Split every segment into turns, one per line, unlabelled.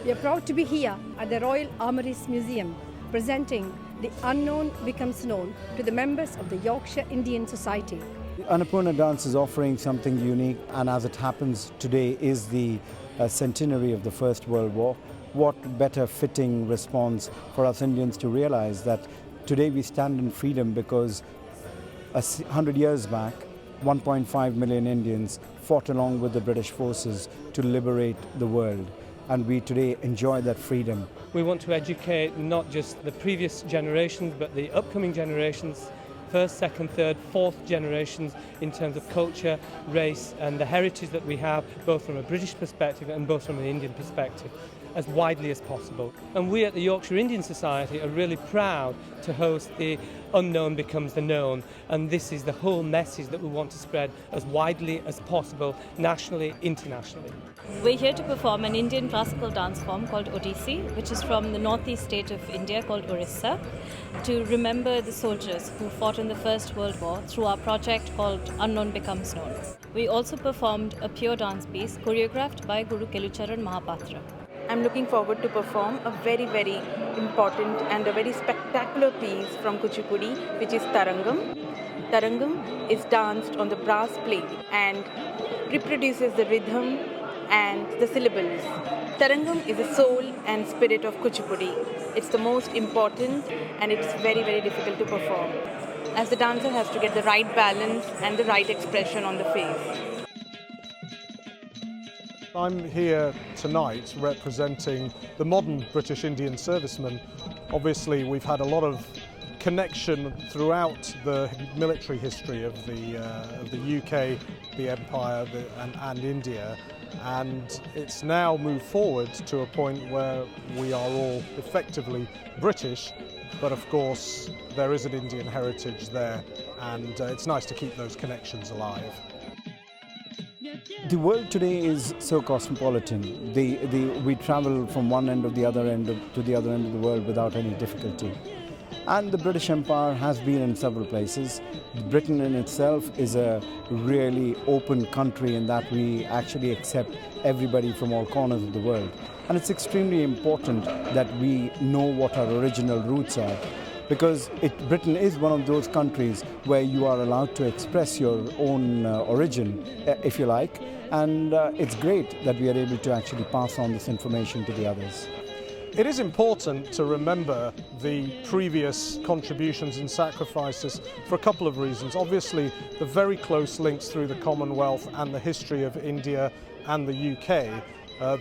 We are proud to be here at the Royal Armouries Museum, presenting The Unknown Becomes Known to the members of the Yorkshire Indian Society.
The Annapurna dance is offering something unique, and as it happens, today is the centenary of the First World War. What better fitting response for us Indians to realize that today we stand in freedom because 100 years back, 1.5 million Indians fought along with the British forces to liberate the world. And we today enjoy that freedom.
We want to educate not just the previous generations, but the upcoming generations, first, second, third, fourth generations, in terms of culture, race, and the heritage that we have, both from a British perspective and both from an Indian perspective, as widely as possible. And we at the Yorkshire Indian Society are really proud to host the Unknown Becomes the Known, and this is the whole message that we want to spread as widely as possible, nationally, internationally.
We're here to perform an Indian classical dance form called Odissi, which is from the northeast state of India called Orissa, to remember the soldiers who fought in the First World War through our project called Unknown Becomes Known. We also performed a pure dance piece choreographed by Guru Kelucharan Mahapatra.
I'm looking forward to perform a very, very important and a very spectacular piece from Kuchipudi, which is Tarangam. Tarangam is danced on the brass plate and reproduces the rhythm and the syllables. Tarangam is the soul and spirit of Kuchipudi. It's the most important and it's very, very difficult to perform, as the dancer has to get the right balance and the right expression on the face.
I'm here tonight representing the modern British Indian servicemen. Obviously, we've had a lot of connection throughout the military history of the UK, the Empire and India, and it's now moved forward to a point where we are all effectively British, but of course there is an Indian heritage there, and it's nice to keep those connections alive.
The world today is so cosmopolitan. We travel from one end of the other end to the other end of the world without any difficulty. And the British Empire has been in several places. Britain in itself is a really open country in that we actually accept everybody from all corners of the world. And it's extremely important that we know what our original roots are, because Britain is one of those countries where you are allowed to express your own origin, if you like, and it's great that we are able to actually pass on this information to the others.
It is important to remember the previous contributions and sacrifices for a couple of reasons. Obviously, the very close links through the Commonwealth and the history of India and the UK,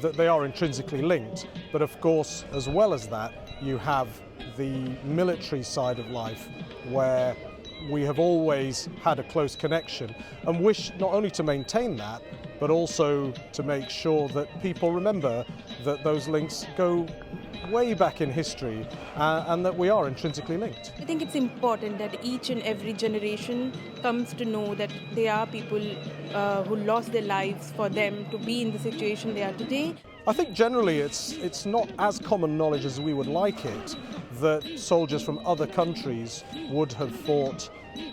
that they are intrinsically linked. But of course, as well as that, you have the military side of life, where we have always had a close connection and wish not only to maintain that, but also to make sure that people remember that those links go way back in history and that we are intrinsically linked.
I think it's important that each and every generation comes to know that there are people who lost their lives for them to be in the situation they are today.
I think generally it's not as common knowledge as we would like it that soldiers from other countries would have fought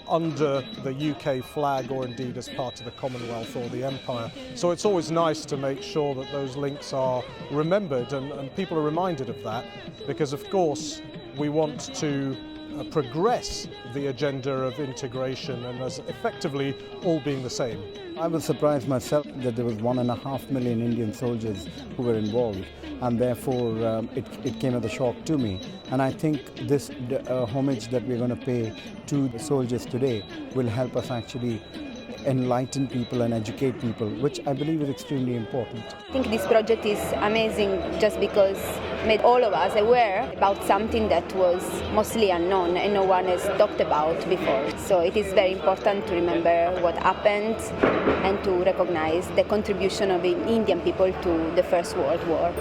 under the UK flag or indeed as part of the Commonwealth or the Empire. So it's always nice to make sure that those links are remembered and people are reminded of that, because of course we want to progress the agenda of integration and as effectively all being the same.
I was surprised myself that there was 1.5 million Indian soldiers who were involved, and therefore it came as a shock to me. And I think this homage that we're going to pay to the soldiers today will help us actually enlighten people and educate people, which I believe is extremely important.
I think this project is amazing just because it made all of us aware about something that was mostly unknown and no one has talked about before. So it is very important to remember what happened and to recognize the contribution of the Indian people to the First World War.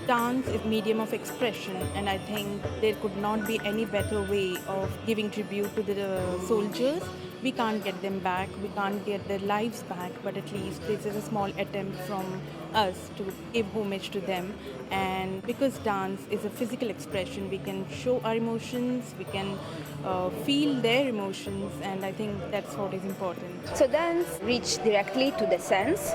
Dance is medium of expression, and I think there could not be any better way of giving tribute to the soldiers. We can't get them back, we can't get their lives back, but at least this is a small attempt from us to give homage to them. And because dance is a physical expression, we can show our emotions, we can feel their emotions, and I think that's what is important.
So dance reaches directly to the sense,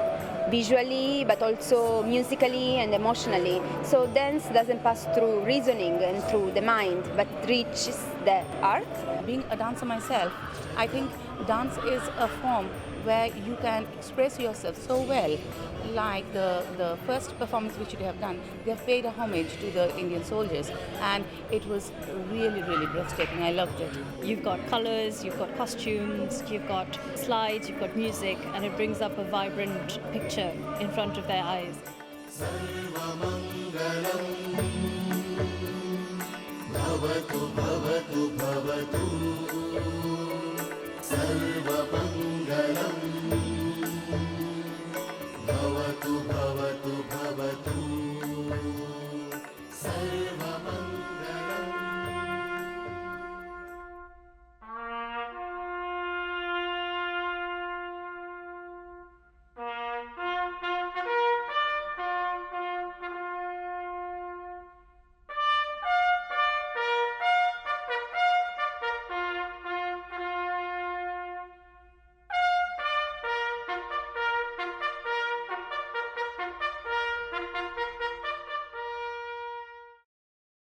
visually but also musically and emotionally. So dance doesn't pass through reasoning and through the mind, but reaches the heart.
Being a dancer myself, I think dance is a form where you can express yourself so well. Like the first performance which you have done, they have paid a homage to the Indian soldiers, and it was really, really breathtaking. I loved it.
You've got colours, you've got costumes, you've got slides, you've got music, and it brings up a vibrant picture in front of their eyes.
Bhavatu bhavatu